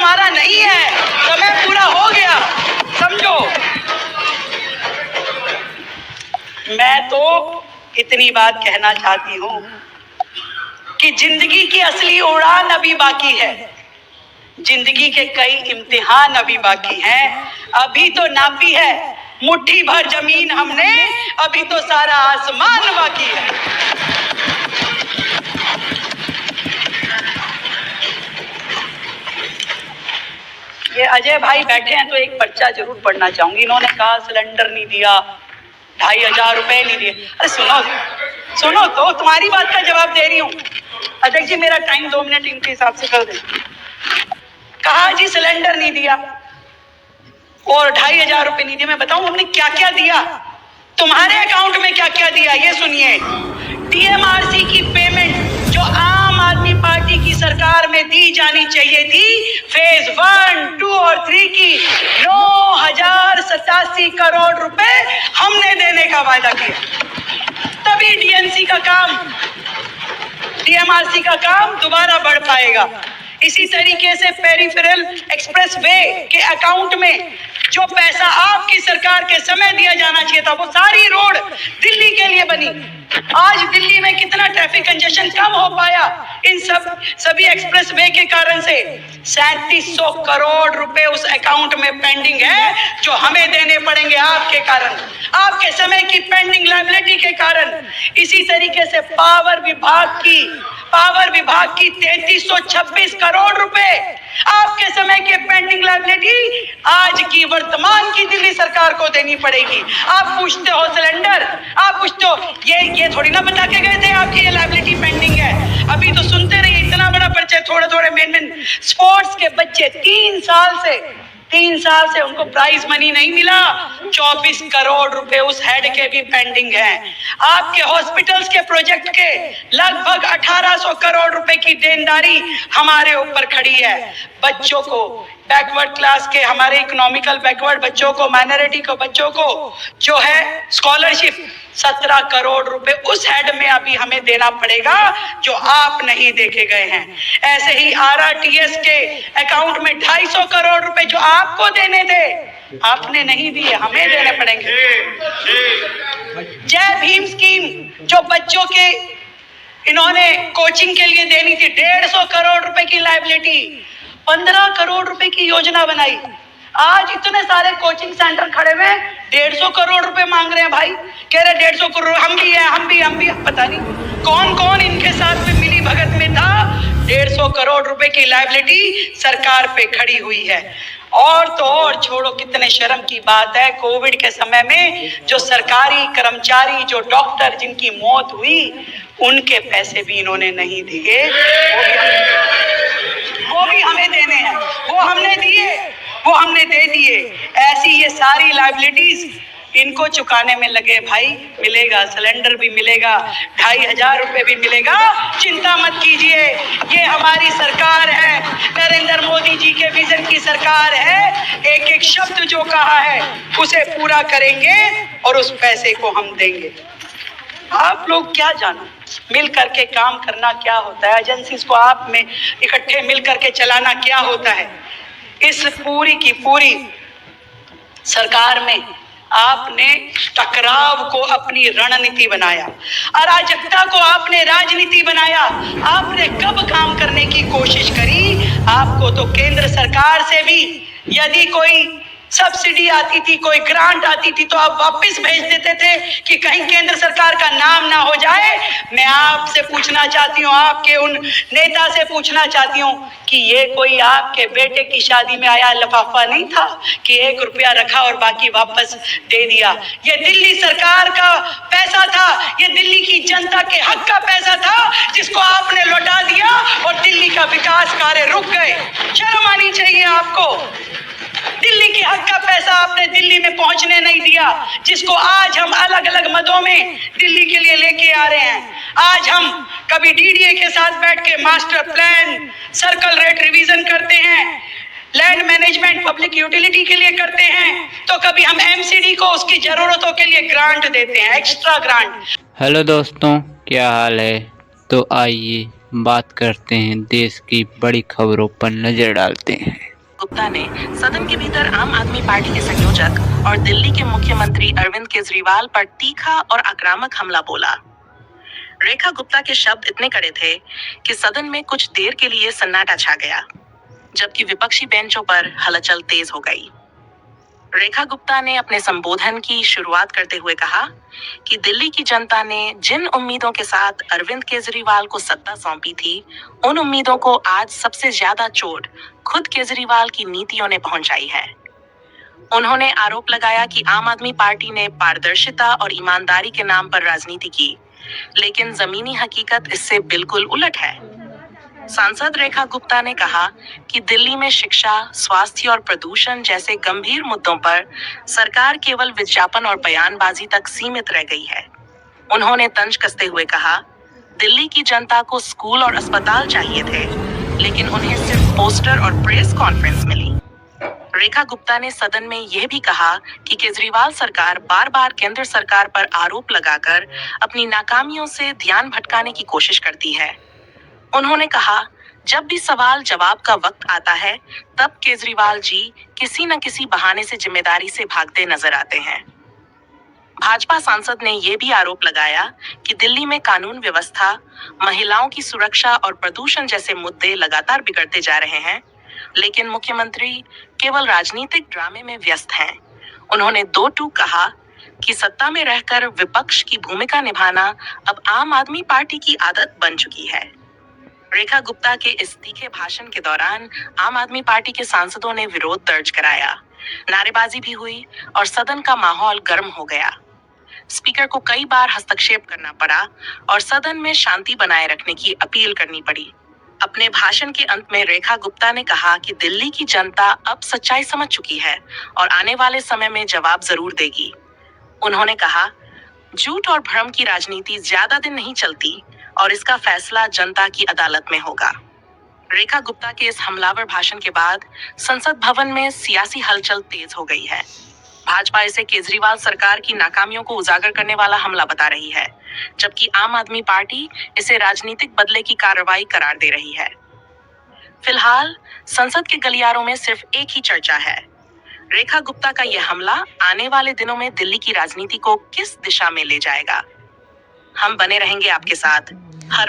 तुम्हारा नहीं है, समय पूरा हो गया, समझो। मैं तो इतनी बात कहना चाहती हूँ कि जिंदगी की असली उड़ान अभी बाकी है, जिंदगी के कई इम्तिहान अभी बाकी हैं। अभी तो नापी है मुट्ठी भर जमीन हमने, अभी तो सारा आसमान बाकी है। ये अजय भाई बैठे हैं तो एक पर्चा जरूर पढ़ना चाहूंगी। इन्होंने कहा सिलेंडर नहीं दिया, 2500 रुपए नहीं दिए। अरे सुनो सुनो तो, तुम्हारी बात का जवाब दे रही हूँ। अध्यक्ष जी मेरा टाइम 2 मिनट इनके हिसाब से कर दे। कहा जी सिलेंडर नहीं दिया और 2500 रुपए नहीं दिए। मैं बताऊं हमने क्या क्या दिया, तुम्हारे अकाउंट में क्या क्या दिया, ये सुनिए। डीएमआरसी की पेमेंट जो आम आदमी पार्टी की सरकार में दी जानी चाहिए थी, फेज 1, 2 और 3 की 9087 करोड़ रुपए हमने देने का वायदा किया। तभी डीएमसी का काम, डीएमआरसी का काम दोबारा बढ़ पाएगा। इसी तरीके से पेरिफेरल एक्सप्रेस वे के अकाउंट में जो पैसा आपकी सरकार के समय दिया जाना चाहिए था, वो सारी रोड दिल्ली के लिए बनी। आज दिल्ली में कितना ट्रैफिक कंजेशन कम हो पाया इन सभी एक्सप्रेस वे के कारण से। 3700 करोड़ रुपए उस अकाउंट में पेंडिंग है जो हमें देने पड़ेंगे आपके कारण, आपके समय की पेंडिंग लायबिलिटी के कारण। इसी तरीके से पावर विभाग की 3326 करोड़ रुपए आपके समय के पेंडिंग लायबिलिटी आज की वर्तमान की दिल्ली सरकार को देनी पड़ेगी। आप पूछते हो सिलेंडर, आप पूछते हो ये थोड़ी ना बता के गए थे आपकी ये लायबिलिटी पेंडिंग है। अभी तो सुनते रहिए, इतना बड़ा परिचय थोड़े मेन स्पोर्ट्स के बच्चे 3 साल से उनको प्राइज मनी नहीं मिला। 24 करोड़ रुपए उस हेड के भी पेंडिंग है। आपके हॉस्पिटल्स के प्रोजेक्ट के लगभग 1800 करोड़ रुपए की देनदारी हमारे ऊपर खड़ी है। बच्चों को, बैकवर्ड क्लास के, हमारे इकोनॉमिकल बैकवर्ड बच्चों को, माइनॉरिटी को बच्चों को जो है स्कॉलरशिप 17 करोड़ रुपए उस हेड में अभी हमें देना पड़ेगा जो आप नहीं देखे गए हैं। ऐसे ही आरआरटीएस के अकाउंट में 250 करोड़ रुपए जो आपको देने थे, आपने नहीं दिए, हमें देने पड़ेंगे। जय भीम स्कीम जो बच्चों के इन्होंने कोचिंग के लिए देनी थी, 150 करोड़ रुपए की लायबिलिटी, 15 करोड़ रुपए की योजना बनाई। आज इतने सारे कोचिंग सेंटर खड़े हुए, 150 करोड़ रुपए मांग रहे हैं भाई। कह रहे 150 करोड़, हम भी पता नहीं कौन इनके साथ में मिली भगत में था। 150 करोड़ रुपए की लायबिलिटी सरकार पे खड़ी हुई है। और तो और छोड़ो, कितने शर्म की बात है, कोविड के समय में जो सरकारी कर्मचारी, जो डॉक्टर जिनकी मौत हुई, उनके पैसे भी इन्होंने नहीं दिए, वो भी हमें देने हैं, वो हमने दिए, वो हमने दे दिए। ऐसी ये सारी लायबिलिटीज इनको चुकाने में लगे भाई। मिलेगा, सिलेंडर भी मिलेगा, 2500 रुपए भी मिलेगा, चिंता मत कीजिए। ये हमारी सरकार है, नरेंद्र मोदी जी के विजन की सरकार है। एक एक शब्द जो कहा है उसे पूरा करेंगे और उस पैसे को हम देंगे। आप लोग क्या जानो, मिल करके काम करना क्या होता है, एजेंसीज को आप में इकट्ठे मिल करके चलाना क्या होता है। इस पूरी की पूरी सरकार में आपने टकराव को अपनी रणनीति बनाया, अराजकता को आपने राजनीति बनाया। आपने कब काम करने की कोशिश करी? आपको तो केंद्र सरकार से भी यदि कोई सब्सिडी आती थी, कोई ग्रांट आती थी, तो आप वापस भेज देते थे कि कहीं केंद्र सरकार का नाम ना हो जाए। मैं आपसे पूछना चाहती हूँ, आपके उन नेता से पूछना चाहती हूँ कि ये कोई आपके बेटे की शादी में आया लिफाफा नहीं था कि 1 रुपया रखा और बाकी वापस दे दिया। ये दिल्ली सरकार का पैसा था, ये दिल्ली की जनता के हक का पैसा था, जिसको आपने लौटा दिया और दिल्ली का विकास कार्य रुक गए। शर्म आनी चाहिए आपको। दिल्ली के हक का पैसा आपने दिल्ली में पहुंचने नहीं दिया, जिसको आज हम अलग अलग मदों में दिल्ली के लिए लेके आ रहे हैं। आज हम कभी डीडीए के साथ बैठ के master plan, circle rate revision करते हैं, लैंड मैनेजमेंट पब्लिक यूटिलिटी के लिए करते हैं, तो कभी हम एमसीडी को उसकी जरूरतों के लिए ग्रांट देते हैं, एक्स्ट्रा ग्रांट। हेलो दोस्तों, क्या हाल है? तो आइए बात करते हैं, देश की बड़ी खबरों पर नजर डालते हैं। गुप्ता ने सदन के भीतर आम आदमी पार्टी के संयोजक और दिल्ली के मुख्यमंत्री अरविंद केजरीवाल पर तीखा और आक्रामक हमला बोला। रेखा गुप्ता के शब्द इतने कड़े थे कि सदन में कुछ देर के लिए सन्नाटा छा गया, जबकि विपक्षी बेंचों पर हलचल तेज हो गई। रेखा गुप्ता ने अपने संबोधन की शुरुआत करते हुए कहा कि दिल्ली की जनता ने जिन उम्मीदों के साथ अरविंद केजरीवाल को सत्ता सौंपी थी, उन उम्मीदों को आज सबसे ज्यादा चोट खुद केजरीवाल की नीतियों ने पहुंचाई है। उन्होंने आरोप लगाया कि आम आदमी पार्टी ने पारदर्शिता और ईमानदारी के नाम पर राजनीति की, लेकिन जमीनी हकीकत इससे बिल्कुल उलट है। सांसद रेखा गुप्ता ने कहा कि दिल्ली में शिक्षा, स्वास्थ्य और प्रदूषण जैसे गंभीर मुद्दों पर सरकार केवल विज्ञापन और बयानबाजी तक सीमित रह गई है। उन्होंने तंज कसते हुए कहा, दिल्ली की जनता को स्कूल और अस्पताल चाहिए थे, लेकिन उन्हें सिर्फ पोस्टर और प्रेस कॉन्फ्रेंस मिली। रेखा गुप्ता ने सदन में यह भी कहा कि केजरीवाल सरकार बार बार केंद्र सरकार पर आरोप लगाकर अपनी नाकामियों से ध्यान भटकाने की कोशिश करती है। उन्होंने कहा, जब भी सवाल जवाब का वक्त आता है, तब केजरीवाल जी किसी न किसी बहाने से जिम्मेदारी से भागते नजर आते हैं। भाजपा सांसद ने यह भी आरोप लगाया कि दिल्ली में कानून व्यवस्था, महिलाओं की सुरक्षा और प्रदूषण जैसे मुद्दे लगातार बिगड़ते जा रहे हैं, लेकिन मुख्यमंत्री केवल राजनीतिक ड्रामे में व्यस्त हैं। उन्होंने दो टूक कहा कि सत्ता में रहकर विपक्ष की भूमिका निभाना अब आम आदमी पार्टी की आदत बन चुकी है। रेखा गुप्ता के इस तीखे भाषण के दौरान आम आदमी पार्टी के सांसदों ने विरोध दर्ज कराया, नारेबाजी भी हुई और सदन का माहौल गर्म हो गया। स्पीकर को कई बार हस्तक्षेप करना पड़ा और सदन में शांति बनाए रखने की अपील करनी पड़ी। अपने भाषण के अंत में रेखा गुप्ता ने कहा कि दिल्ली की जनता अब सच्चाई समझ चुकी है और आने वाले समय में जवाब जरूर देगी। उन्होंने कहा, झूठ और भ्रम की राजनीति ज्यादा दिन नहीं चलती और इसका फैसला जनता की अदालत में होगा। रेखा गुप्ता के इस हमलावर भाषण के बाद संसद भवन में सियासी हलचल तेज हो गई है। भाजपा इसे केजरीवाल सरकार की नाकामियों को उजागर करने वाला हमला बता रही है, जबकि आम आदमी पार्टी इसे राजनीतिक बदले की कार्रवाई करार दे रही है। फिलहाल संसद के गलियारों में सिर्फ एक ही चर्चा है, रेखा गुप्ता का यह हमला आने वाले दिनों में दिल्ली की राजनीति को किस दिशा में ले जाएगा। हम बने रहेंगे आपके साथ। हर